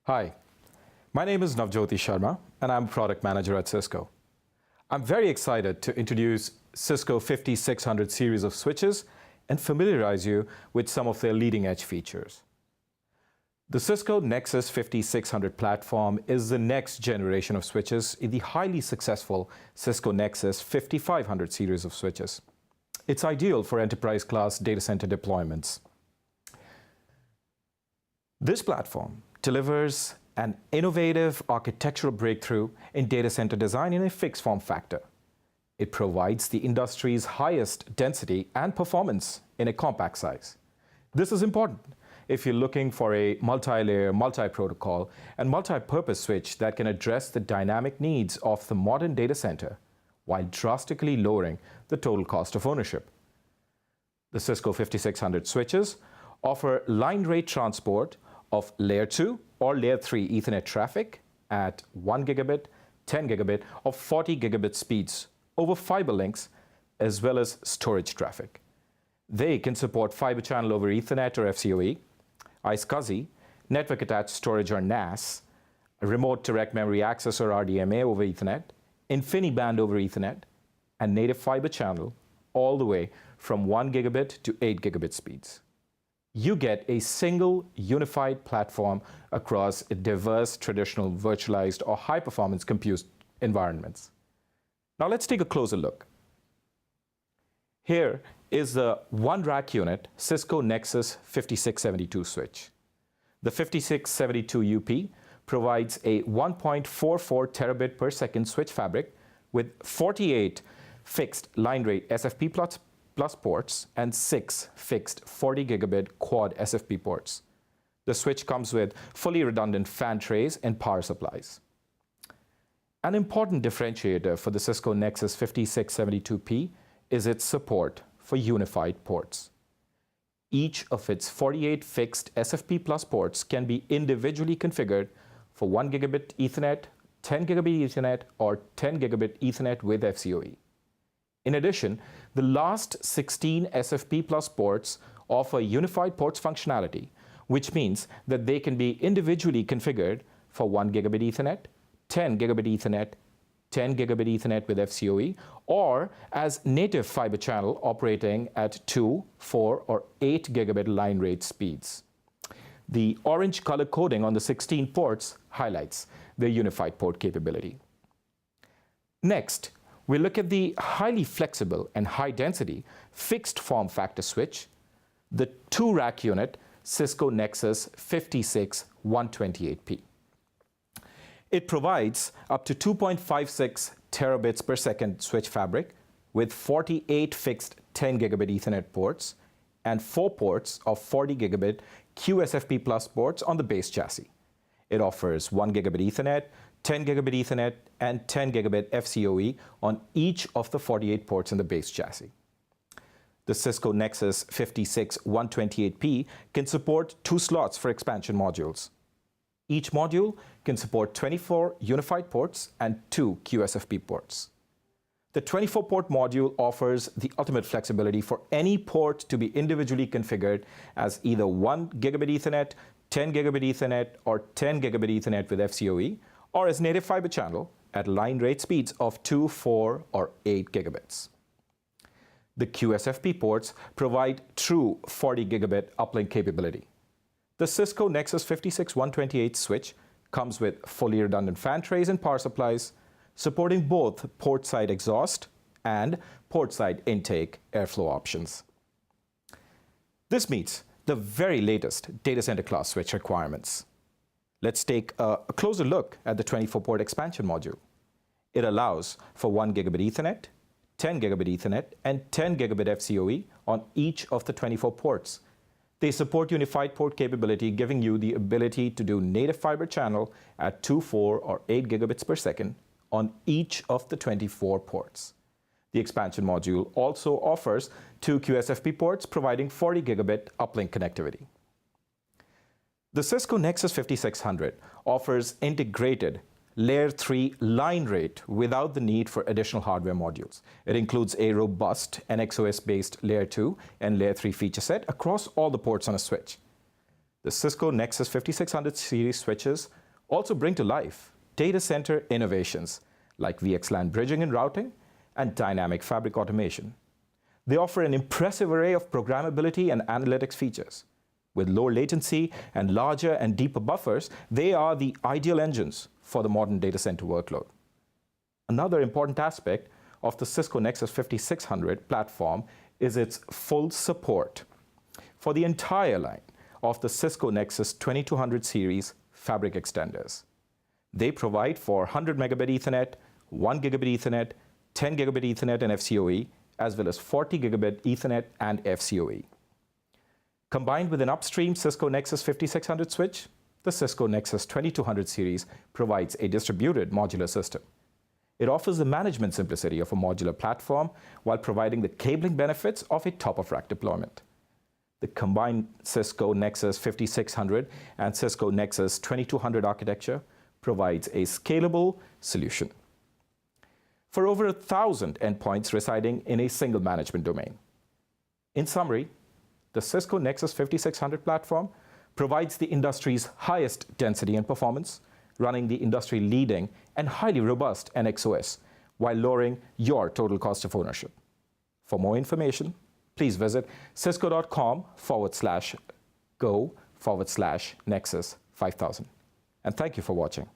Hi, my name is Navjyoti Sharma and I'm Product Manager at Cisco. I'm very excited to introduce Cisco 5600 series of switches and familiarize you with some of their leading edge features. The Cisco Nexus 5600 platform is the next generation of switches in the highly successful Cisco Nexus 5500 series of switches. It's ideal for enterprise-class data center deployments. This platform delivers an innovative architectural breakthrough in data center design in a fixed form factor. It provides the industry's highest density and performance in a compact size. This is important if you're looking for a multi-layer, multi-protocol, and multi-purpose switch that can address the dynamic needs of the modern data center while drastically lowering the total cost of ownership. The Cisco 5600 switches offer line rate transport of Layer 2 or Layer 3 Ethernet traffic at 1 gigabit, 10 gigabit, or 40 gigabit speeds over fiber links, as well as storage traffic. They can support fiber channel over Ethernet or FCOE, iSCSI, network attached storage or NAS, remote direct memory access or RDMA over Ethernet, InfiniBand over Ethernet, and native fiber channel all the way from 1 gigabit to 8 gigabit speeds. You get a single unified platform across diverse traditional virtualized or high-performance compute environments. Now let's take a closer look. Here is the one rack unit Cisco Nexus 5672 switch. The 5672 UP provides a 1.44 terabit per second switch fabric with 48 fixed line rate SFP plus ports and 6 fixed 40 gigabit quad SFP ports. The switch comes with fully redundant fan trays and power supplies. An important differentiator for the Cisco Nexus 5672P is its support for unified ports. Each of its 48 fixed SFP plus ports can be individually configured for 1 gigabit Ethernet, 10 gigabit Ethernet, or 10 gigabit Ethernet with FCOE. In addition, the last 16 SFP plus ports offer unified ports functionality, which means that they can be individually configured for 1 gigabit Ethernet, 10 gigabit Ethernet, 10 gigabit Ethernet with FCOE, or as native fiber channel operating at 2, 4, or 8 gigabit line rate speeds. The orange color coding on the 16 ports highlights their unified port capability. Next, we look at the highly flexible and high-density fixed form factor switch, the two-rack unit Cisco Nexus 56128P. It provides up to 2.56 terabits per second switch fabric with 48 fixed 10 gigabit Ethernet ports and 4 ports of 40 gigabit QSFP plus ports on the base chassis. It offers 1 gigabit Ethernet, 10 gigabit Ethernet, and 10 gigabit FCOE on each of the 48 ports in the base chassis. The Cisco Nexus 56128P can support 2 slots for expansion modules. Each module can support 24 unified ports and 2 QSFP ports. The 24-port module offers the ultimate flexibility for any port to be individually configured as either 1 gigabit Ethernet, 10 gigabit Ethernet, or 10 gigabit Ethernet with FCOE, or as native fiber channel at line rate speeds of 2, 4, or 8 gigabits. The QSFP ports provide true 40 gigabit uplink capability. The Cisco Nexus 56128 switch comes with fully redundant fan trays and power supplies, supporting both port-side exhaust and port-side intake airflow options. This meets the very latest data center class switch requirements. Let's take a closer look at the 24-port expansion module. It allows for 1 gigabit Ethernet, 10 gigabit Ethernet, and 10 gigabit FCOE on each of the 24 ports. They support unified port capability, giving you the ability to do native fiber channel at 2, 4, or 8 gigabits per second on each of the 24 ports. The expansion module also offers 2 QSFP ports, providing 40 gigabit uplink connectivity. The Cisco Nexus 5600 offers integrated Layer 3 line rate without the need for additional hardware modules. It includes a robust NXOS-based Layer 2 and Layer 3 feature set across all the ports on a switch. The Cisco Nexus 5600 series switches also bring to life data center innovations like VXLAN bridging and routing and dynamic fabric automation. They offer an impressive array of programmability and analytics features. With low latency and larger and deeper buffers, they are the ideal engines for the modern data center workload. Another important aspect of the Cisco Nexus 5600 platform is its full support for the entire line of the Cisco Nexus 2200 series fabric extenders. They provide for 100 megabit Ethernet, 1 gigabit Ethernet, 10 gigabit Ethernet and FCOE, as well as 40 gigabit Ethernet and FCOE. Combined with an upstream Cisco Nexus 5600 switch, the Cisco Nexus 2200 series provides a distributed modular system. It offers the management simplicity of a modular platform while providing the cabling benefits of a top-of-rack deployment. The combined Cisco Nexus 5600 and Cisco Nexus 2200 architecture provides a scalable solution for over 1,000 endpoints residing in a single management domain. In summary, the Cisco Nexus 5600 platform provides the industry's highest density and performance, running the industry-leading and highly robust NXOS while lowering your total cost of ownership. For more information, please visit cisco.com/go/Nexus 5000. And thank you for watching.